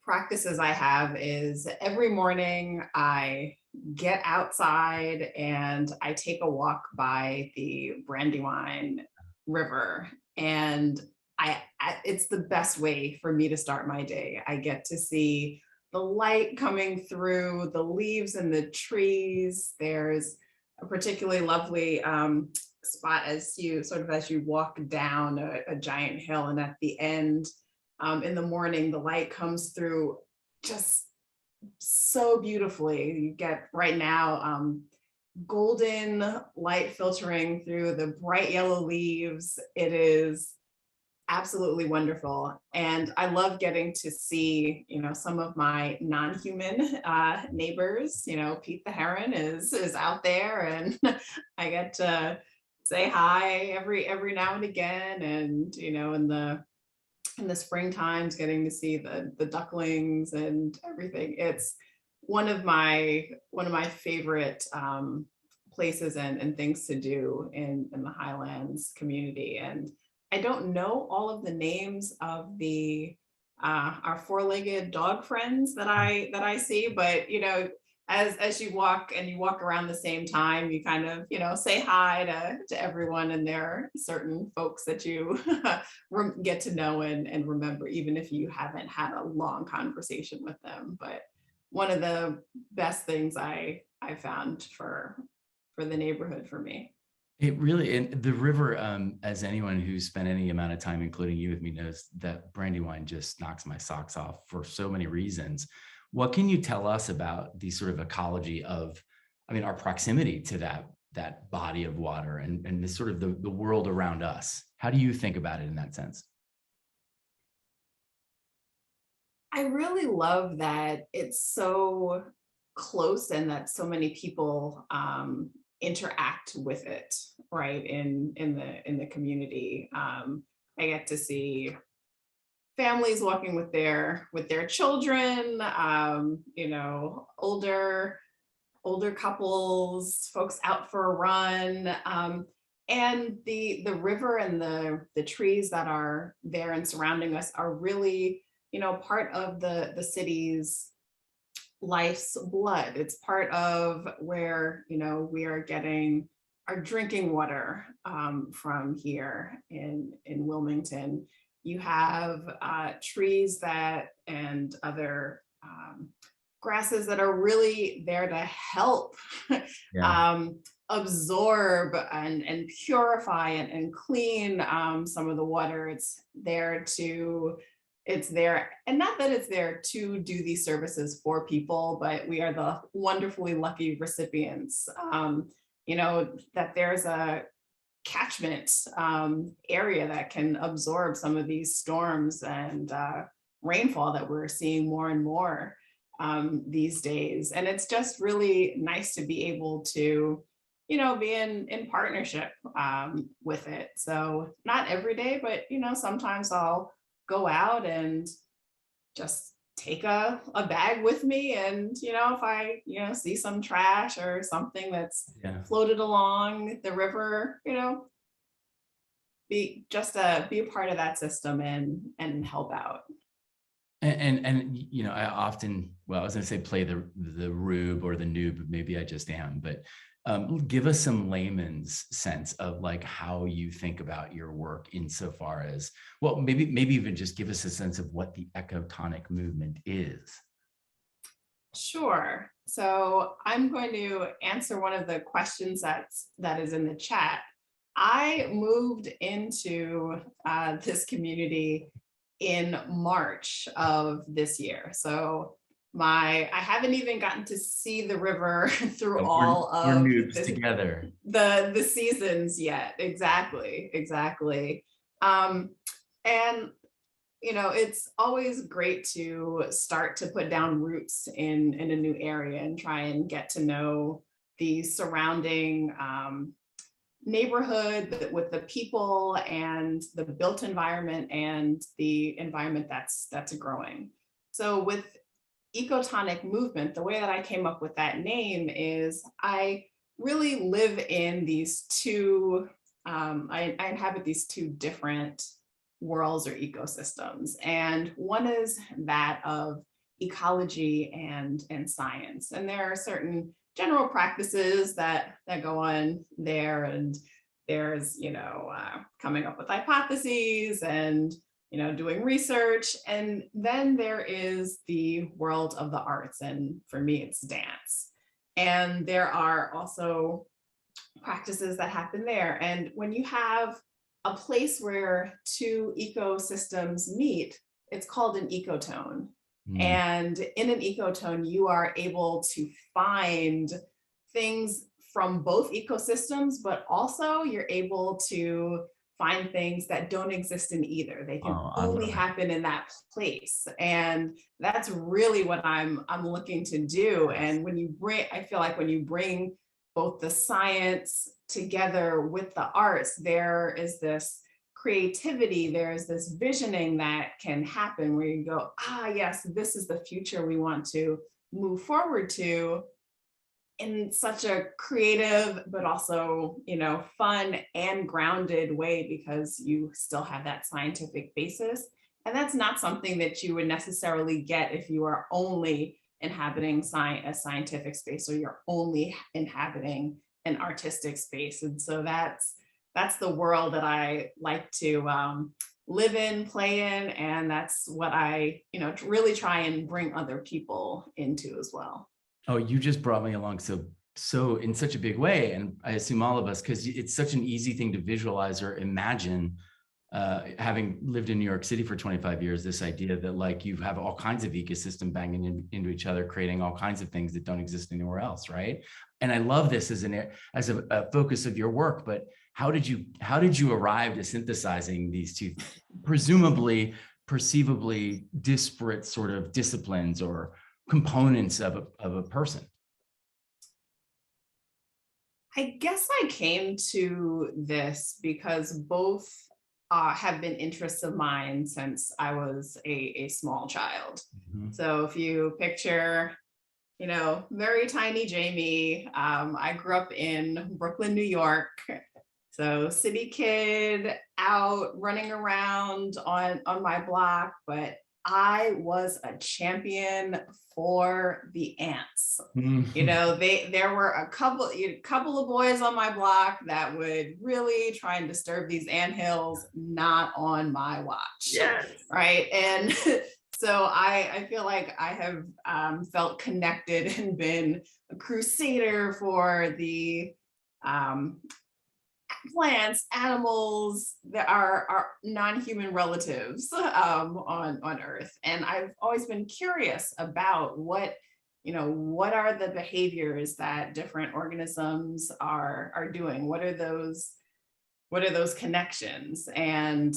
practices I have is every morning I get outside and I take a walk by the Brandywine River. And it's the best way for me to start my day. I get to see the light coming through the leaves and the trees. There's a particularly lovely spot as you walk down a giant hill, and at the end, in the morning, the light comes through just so beautifully. You get right now golden light filtering through the bright yellow leaves. It is absolutely wonderful. And I love getting to see, some of my non-human neighbors. Pete the heron is out there, and I get to say hi every now and again. And in the spring times, getting to see the ducklings and everything. It's one of my favorite places and things to do in the Highlands community. And I don't know all of the names of the our four-legged dog friends that I see, but as you walk and you walk around the same time, you kind of say hi to everyone, and there are certain folks that you get to know and remember, even if you haven't had a long conversation with them. But one of the best things I found for the neighborhood for me. It really, and the river, as anyone who's spent any amount of time, including you with me, knows that Brandywine just knocks my socks off for so many reasons. What can you tell us about the sort of ecology of, our proximity to that body of water and the sort of the world around us? How do you think about it in that sense? I really love that it's so close and that so many people interact with it, right, in the community. I get to see families walking with their children, older couples, folks out for a run, and the river and the trees that are there and surrounding us are really part of the city's life's blood. It's part of where we are getting our drinking water from here in Wilmington. You have trees that and other grasses that are really there to help Yeah. absorb and purify and clean some of the water. It's there, and not that it's there to do these services for people, but we are the wonderfully lucky recipients. That there's a catchment area that can absorb some of these storms and rainfall that we're seeing more and more these days. And it's just really nice to be able to, be in partnership with it. So not every day, but sometimes I'll go out and just take a bag with me, and if I see some trash or something that's Yeah. floated along the river, be a part of that system and help out. I often, well, I was going to say play the rube or the noob, maybe I just am, but give us some layman's sense of like how you think about your work insofar as, well, maybe even just give us a sense of what the ecotonic movement is. Sure. So I'm going to answer one of the questions that is in the chat. I moved into this community in March of this year. So I haven't even gotten to see the river through all We're of noobs together. the seasons yet. Exactly. And it's always great to start to put down roots in a new area and try and get to know the surrounding neighborhood with the people and the built environment and the environment that's growing. So with Ecotonic movement, the way that I came up with that name is I really live in these two, I inhabit these two different worlds or ecosystems. And one is that of ecology and science. And there are certain general practices that go on there, and there's coming up with hypotheses and doing research. And then there is the world of the arts, and for me it's dance. And there are also practices that happen there. And when you have a place where two ecosystems meet, it's called an ecotone. Mm. And in an ecotone, you are able to find things from both ecosystems, but also you're able to find things that don't exist in either. They can Oh, I only love it. happen in that place. And that's really what I'm looking to do. Yes. And I feel like when you bring both the science together with the arts, there is this creativity, there's this visioning that can happen where you go, yes, this is the future we want to move forward to, in such a creative but also fun and grounded way, because you still have that scientific basis. And that's not something that you would necessarily get if you are only inhabiting a scientific space, or you're only inhabiting an artistic space. And so that's the world that I like to live in, play in, and that's what I really try and bring other people into as well. Oh, you just brought me along so in such a big way, and I assume all of us, because it's such an easy thing to visualize or imagine. Having lived in New York City for 25 years, this idea that like you have all kinds of ecosystem banging into each other, creating all kinds of things that don't exist anywhere else, right? And I love this as a focus of your work. But how did you arrive to synthesizing these two, presumably perceivably disparate sort of disciplines or components of a person? I guess I came to this because both have been interests of mine since I was a small child. Mhm. So if you picture, very tiny Jamie, I grew up in Brooklyn, New York. So city kid, out running around on my block, but I was a champion for the ants. Mhm. There were a couple of boys on my block that would really try and disturb these anthills, not on my watch. Yes. Right. And so I feel like I have felt connected and been a crusader for the um, plants, animals that are non-human relatives on Earth. And I've always been curious about what are the behaviors that different organisms are doing? What are those connections? And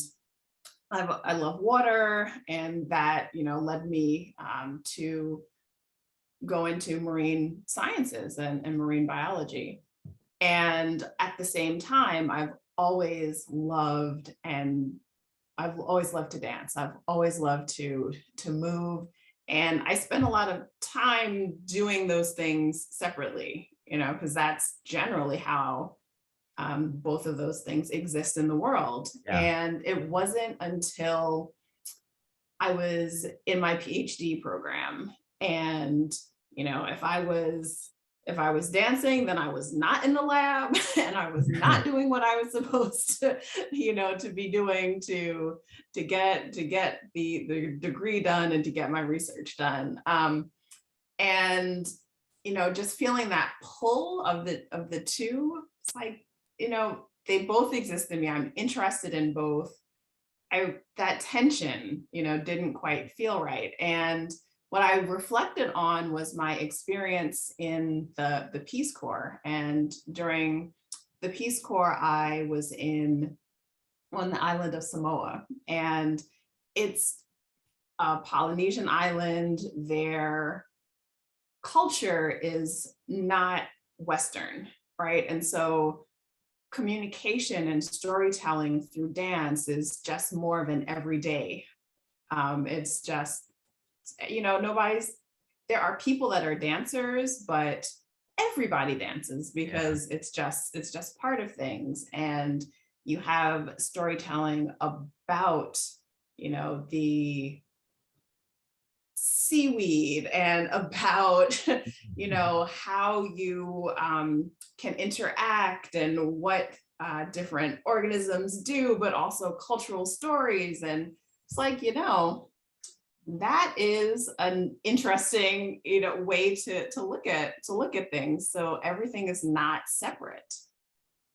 I love water, and that led me to go into marine sciences and marine biology. And at the same time, I've always loved to dance. I've always loved to move. And I spend a lot of time doing those things separately, because that's generally how both of those things exist in the world. Yeah. And it wasn't until I was in my PhD program, and if I was dancing, then I was not in the lab and I was not doing what I was supposed to be doing to get the degree done and to get my research done. And just feeling that pull of the two, it's like, they both exist in me. I'm interested in both. That tension, didn't quite feel right. And what I reflected on was my experience in the Peace Corps. And during the Peace Corps, I was on the island of Samoa, and it's a Polynesian island. Their culture is not Western, right? And so communication and storytelling through dance is just more of an everyday. It's just, there are people that are dancers, but everybody dances Yeah. because it's just part of things. And you have storytelling about, the seaweed and about how you can interact and what different organisms do, but also cultural stories. And it's like, that is an interesting way to look at things. So everything is not separate,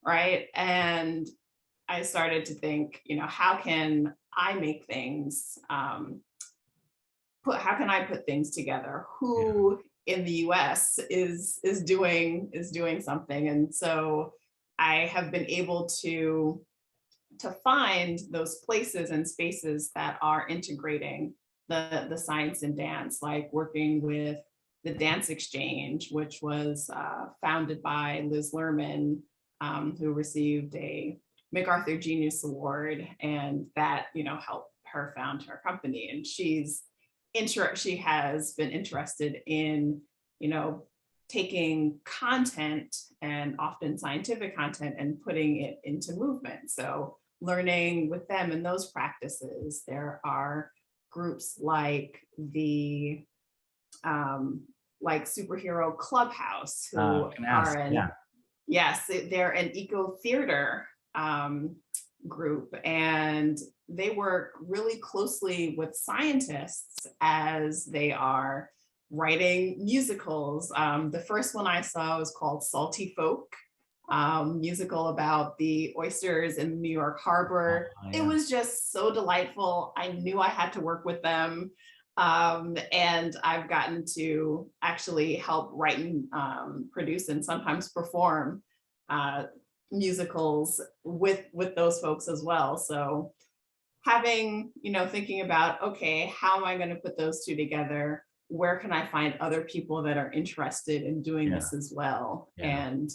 right? And I started to think, how can I make things how can I put things together? Who in the US is doing something? And so I have been able to find those places and spaces that are integrating the science and dance, like working with the Dance Exchange, which was founded by Liz Lerman, who received a MacArthur Genius Award, and that helped her found her company. And she has been interested in taking content, and often scientific content, and putting it into movement. So learning with them in those practices. There are groups like the Superhero Clubhouse, who are they're an eco theater group, and they work really closely with scientists as they are writing musicals. The first one I saw was called Salty Folk, musical about the oysters in New York Harbor. It was just so delightful. I knew I had to work with them. And I've gotten to actually help write and produce and sometimes perform musicals with those folks as well. So thinking about, okay, how am I going to put those two together? Where can I find other people that are interested in doing this as well, and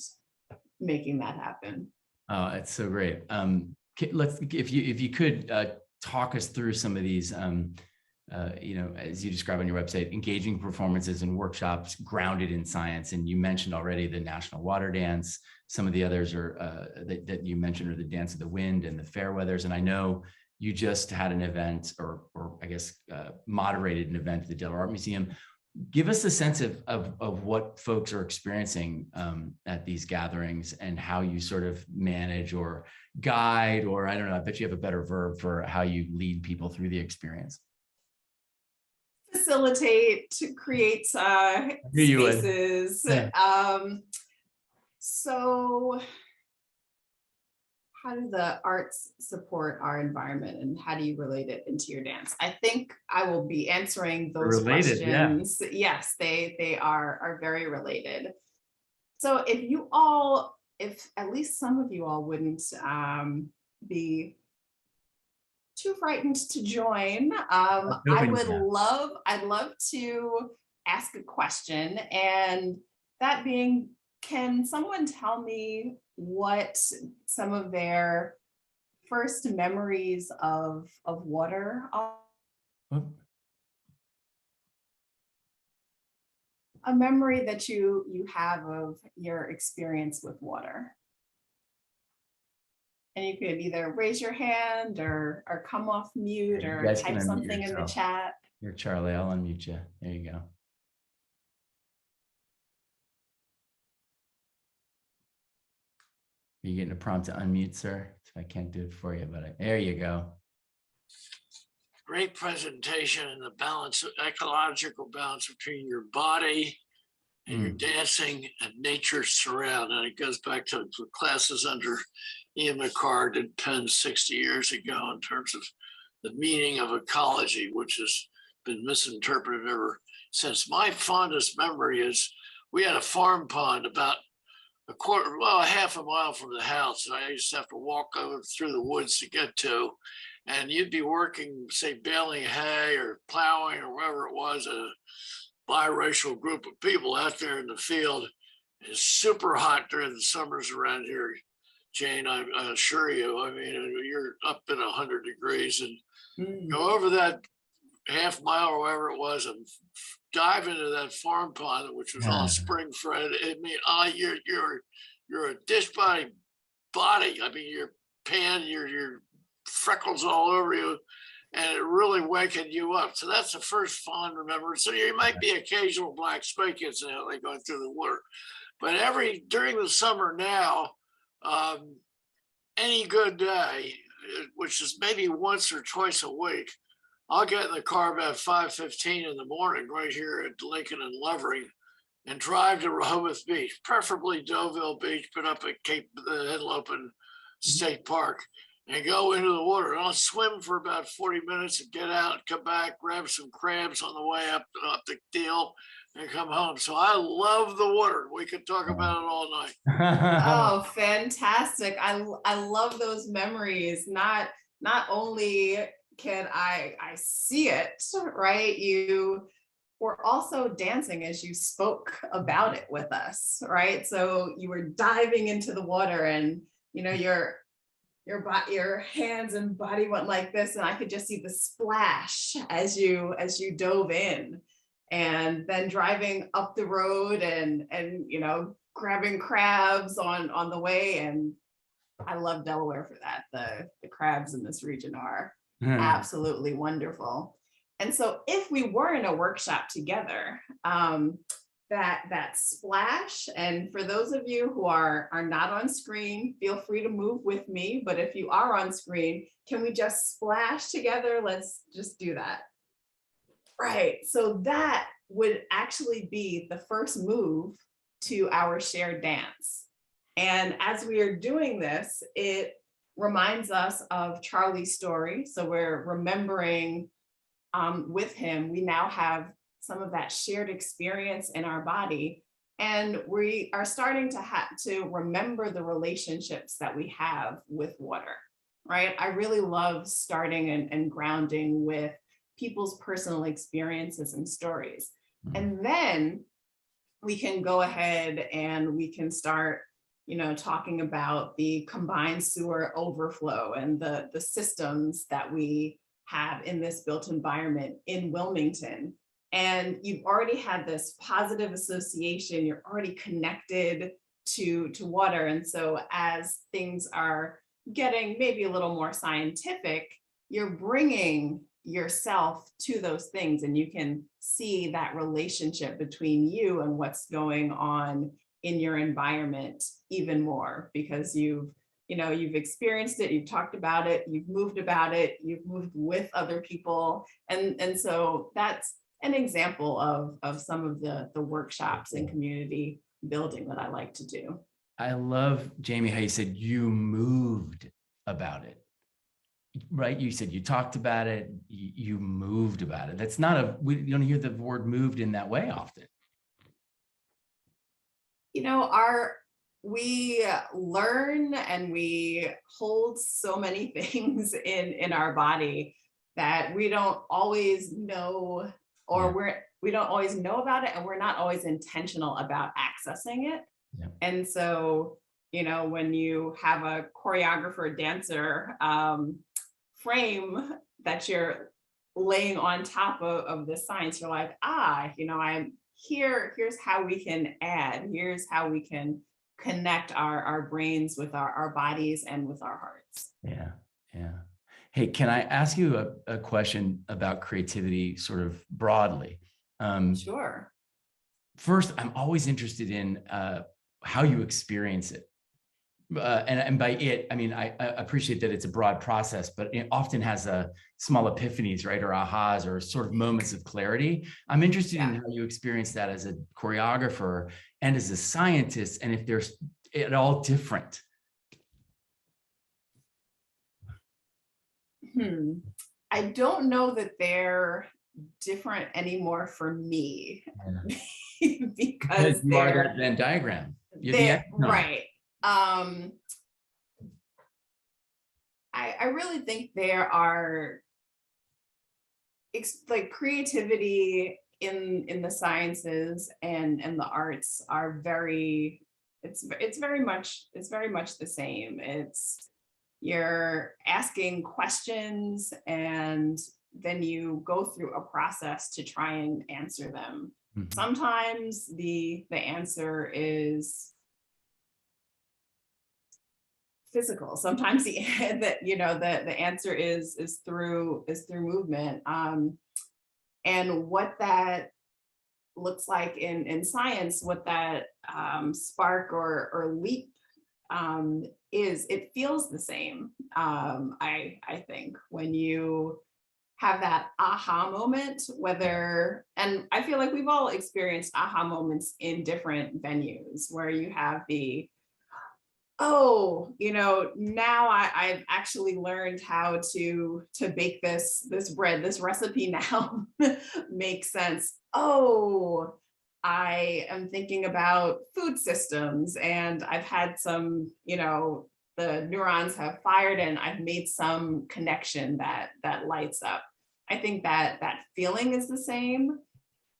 making that happen? Oh, it's so great. If you could talk us through some of these, as you describe on your website, engaging performances and workshops grounded in science. And you mentioned already the National Water Dance. Some of the others are that you mentioned are the Dance of the Wind and the Fairweathers. And I know you just had an event, or I guess moderated an event at the Delaware Art Museum. Give us a sense of what folks are experiencing at these gatherings, and how you sort of manage or guide, or I don't know, I bet you have a better verb for how you lead people through the experience. Facilitate, to create spaces. So how do the arts support our environment, and how do you relate it into your dance? I think I will be answering those questions. Yeah. Yes, they are very related. So if at least some of you all wouldn't be too frightened to join, I'd love to ask a question, and that being, can someone tell me what some of their first memories of water are? A memory that you have of your experience with water. And you could either raise your hand or come off mute, or type something in the chat. You're Charlie, I'll unmute you. There you go. Are you getting a prompt to unmute, sir? I can't do it for you, but there you go. Great presentation, and the balance, ecological balance between your body and your dancing and nature surround. And it goes back to the classes under Ian McCray did Penn 60 years ago in terms of the meaning of ecology, which has been misinterpreted ever since. My fondest memory is we had a farm pond about a half a mile from the house, and I used to have to walk over through the woods to get to. And you'd be working, say, baling hay or plowing or whatever it was, a biracial group of people out there in the field. It's super hot during the summers around here, Jane, I assure you. I mean, you're up in 100 degrees, and go over that half mile or whatever it was and dive into that farm pond, which was all spring fed. I mean, you're a dish body. I mean, your pan, your freckles all over you. and it really waking you up. So that's the first fond remembrance. So you might be occasional black spike incidentally going through the water, but during the summer now, any good day, which is maybe once or twice a week, I'll get in the car about 5:15 in the morning right here at Lincoln and Levering and drive to Rehoboth Beach, preferably Deauville Beach, but up at Cape Henlopen State Park, and go into the water. And I'll swim for about 40 minutes and get out, come back, grab some crabs on the way up the deal, and come home. So I love the water. We could talk about it all night. Oh, fantastic. I love those memories. Not only can I see it, right? You were also dancing as you spoke about it with us, right? So you were diving into the water, and you know your hands and body went like this, and I could just see the splash as you dove in, and then driving up the road and you know, grabbing crabs on the way. And I love Delaware for that. The crabs in this region are absolutely wonderful. And so if we were in a workshop together, that splash, and for those of you who are not on screen, feel free to move with me. But if you are on screen, can we just splash together? Let's just do that. Right. So that would actually be the first move to our shared dance. And as we are doing this, it reminds us of Charlie's story. So we're remembering with him. We now have some of that shared experience in our body, and we are starting to remember the relationships that we have with water, right? I really love starting and grounding with people's personal experiences and stories. And then we can go ahead and we can start, you know, talking about the combined sewer overflow and the systems that we have in this built environment in Wilmington. And you've already had this positive association, you're already connected to water. And so as things are getting maybe a little more scientific, you're bringing yourself to those things, and you can see that relationship between you and what's going on in your environment even more, because you've experienced it, you've talked about it, you've moved with other people. And so that's an example of some of the workshops and community building that I like to do. I love, Jamē, how you said you moved about it, right? You said you talked about it, you moved about it. That's not we don't hear the word moved in that way often. You know, we learn and we hold so many things in our body that we don't always know, or we don't always know about it, and we're not always intentional about accessing it. Yeah. And so, you know, when you have a choreographer dancer frame that you're laying on top of the science, you're like, you know, here's how we can add, here's how we can connect our brains with our bodies and with our hearts. Yeah. Hey, can I ask you a question about creativity sort of broadly? Sure. First, I'm always interested in how you experience it. And by it, I mean, I appreciate that it's a broad process, but it often has small epiphanies, right? Or ahas, or sort of moments of clarity. I'm interested in how you experience that as a choreographer and as a scientist, and if there's at all different. I don't know that they're different anymore for me. Because you are that Venn diagram. Right. I really think there are like creativity in the sciences and the arts are it's very much the same. You're asking questions, and then you go through a process to try and answer them. Mm-hmm. Sometimes the answer is physical. Sometimes the the answer is through movement. And what that looks like in science, what that spark or leap is, it feels the same. I think when you have that aha moment, and I feel like we've all experienced aha moments in different venues where you have the, oh, now I've actually learned how to bake this bread. This recipe now makes sense. Oh, I am thinking about food systems, and I've had some, the neurons have fired, and I've made some connection that lights up. I think that feeling is the same.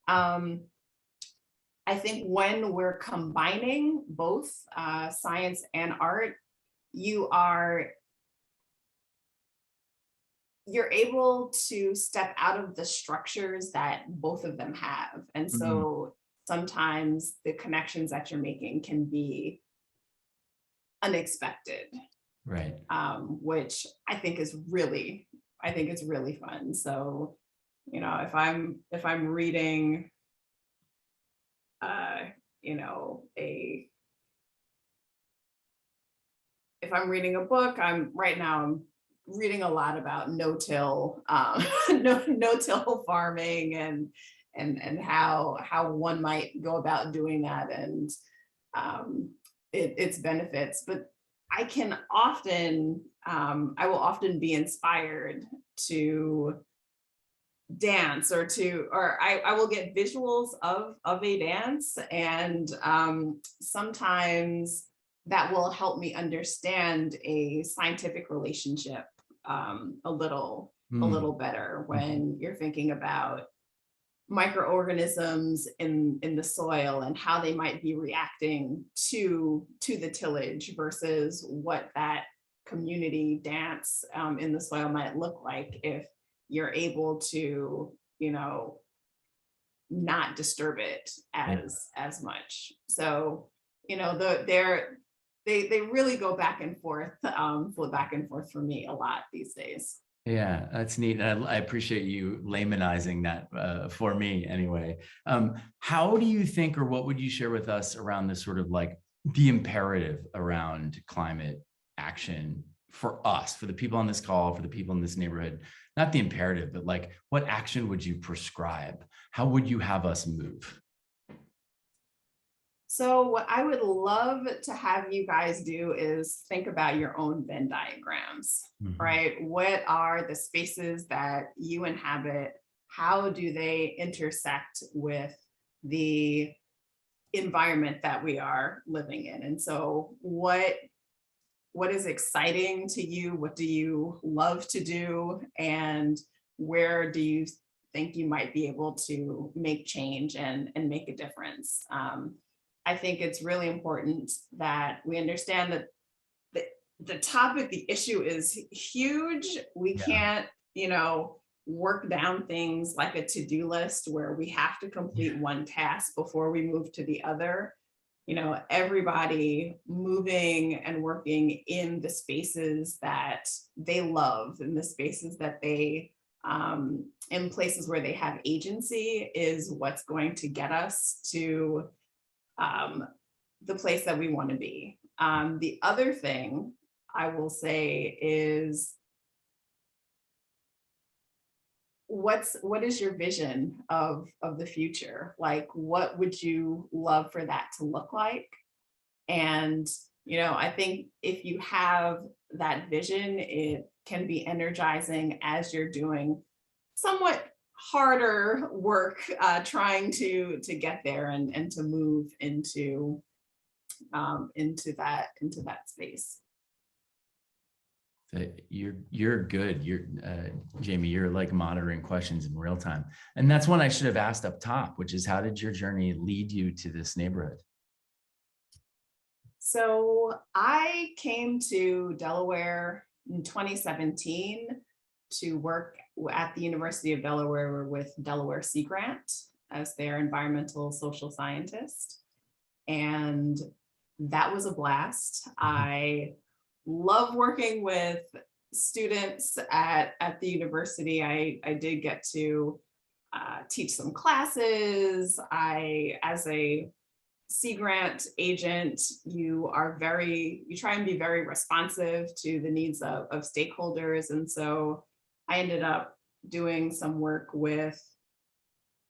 I think when we're combining both science and art, you're able to step out of the structures that both of them have. And so sometimes the connections that you're making can be unexpected, right? Which I think is really fun. So, if I'm reading if I'm reading a book, I'm reading a lot about no-till no-till farming, and how one might go about doing that, and its benefits. But I will often be inspired to dance, or I will get visuals of a dance, and sometimes that will help me understand a scientific relationship a little better, when you're thinking about microorganisms in the soil and how they might be reacting to the tillage versus what that community dance in the soil might look like if you're able to, not disturb it as much. So, they really go back and forth, flip back and forth for me a lot these days. Yeah, that's neat. I appreciate you laymanizing that for me anyway. How do you think, or what would you share with us around this sort of like the imperative around climate action for us, for the people on this call, for the people in this neighborhood? Not the imperative, but like, what action would you prescribe? How would you have us move? So what I would love to have you guys do is think about your own Venn diagrams, right? What are the spaces that you inhabit? How do they intersect with the environment that we are living in? And so what is exciting to you? What do you love to do? And where do you think you might be able to make change and make a difference? I think it's really important that we understand that the topic, the issue is huge. We can't, work down things like a to-do list where we have to complete one task before we move to the other. Everybody moving and working in the spaces that they love, in the spaces that they, in places where they have agency, is what's going to get us to the place that we want to be. The other thing I will say is, what is your vision of the future? Like, what would you love for that to look like? And, I think if you have that vision, it can be energizing as you're doing somewhat harder work trying to get there and to move into that space. You're good. Jamē, you're like monitoring questions in real time. And that's one I should have asked up top, which is, how did your journey lead you to this neighborhood? So I came to Delaware in 2017 to work at the University of Delaware with Delaware Sea Grant as their environmental social scientist. And that was a blast. I love working with students at the university. I did get to teach some classes. As a Sea Grant agent, you try and be very responsive to the needs of stakeholders. And so I ended up doing some work with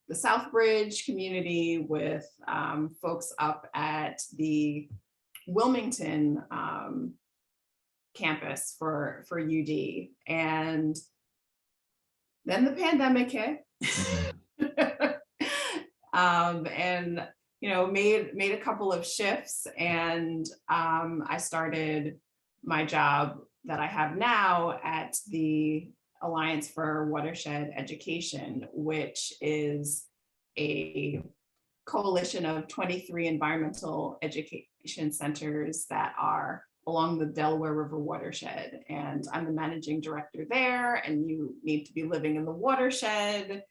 the Southbridge community, with folks up at the Wilmington campus for UD. And then the pandemic hit. And made a couple of shifts, and I started my job that I have now at the Alliance for Watershed Education, which is a coalition of 23 environmental education centers that are along the Delaware River watershed. And I'm the managing director there, and you need to be living in the watershed.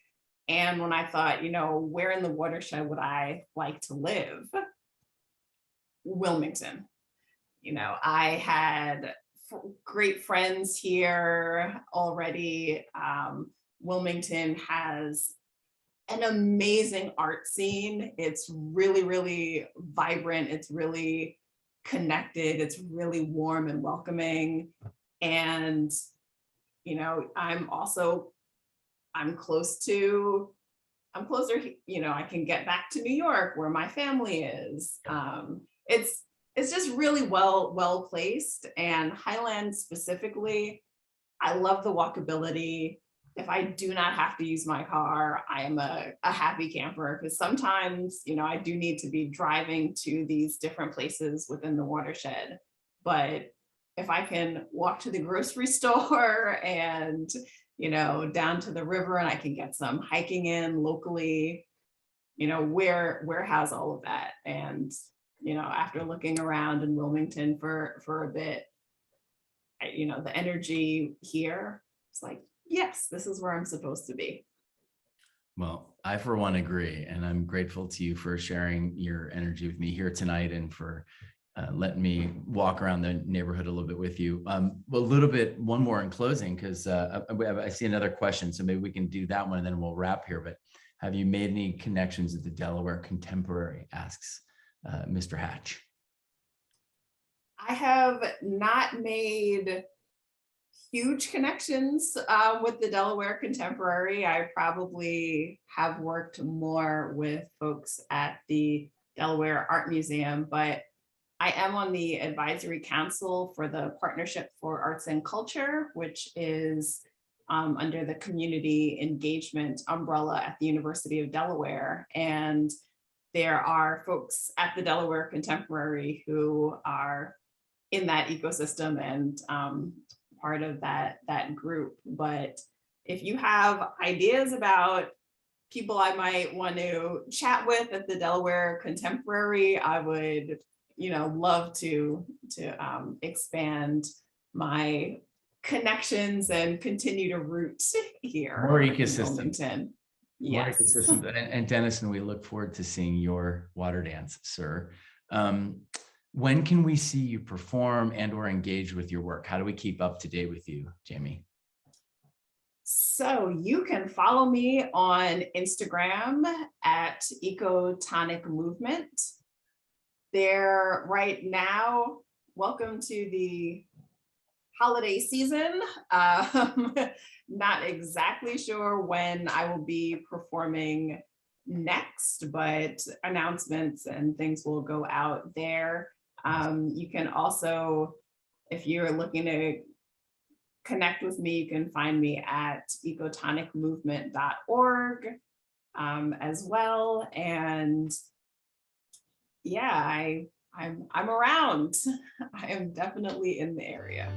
And when I thought, where in the watershed would I like to live? Wilmington. I had great friends here already. Wilmington has an amazing art scene. It's really, really vibrant. It's really connected. It's really warm and welcoming. And, I'm closer, I can get back to New York where my family is. It's just really well placed. And Highlands specifically, I love the walkability. If I do not have to use my car, I am a happy camper, because sometimes, I do need to be driving to these different places within the watershed. But if I can walk to the grocery store and down to the river, and I can get some hiking in locally, where has all of that? And, after looking around in Wilmington for a bit, the energy here, it's like, yes, this is where I'm supposed to be. Well, I, for one, agree. And I'm grateful to you for sharing your energy with me here tonight, and for letting me walk around the neighborhood a little bit with you. One more in closing, because I see another question, so maybe we can do that one and then we'll wrap here. But have you made any connections with the Delaware Contemporary, asks Mr. Hatch. I have not made huge connections with the Delaware Contemporary. I probably have worked more with folks at the Delaware Art Museum, but I am on the advisory council for the Partnership for Arts and Culture, which is under the community engagement umbrella at the University of Delaware. And there are folks at the Delaware Contemporary who are in that ecosystem and part of that group. But if you have ideas about people I might want to chat with at the Delaware Contemporary, I would love to expand my connections and continue to root here. More ecosystem. Yes. More ecosystem. And Dennison, we look forward to seeing your water dance, sir. When can we see you perform and or engage with your work? How do we keep up to date with you, Jamē? So you can follow me on Instagram at Ecotonic Movement. There right now, welcome to the holiday season. Not exactly sure when I will be performing next, but announcements and things will go out there. You can also, if you're looking to connect with me, you can find me at ecotonicmovement.org as well. And yeah, I'm around. I am definitely in the area.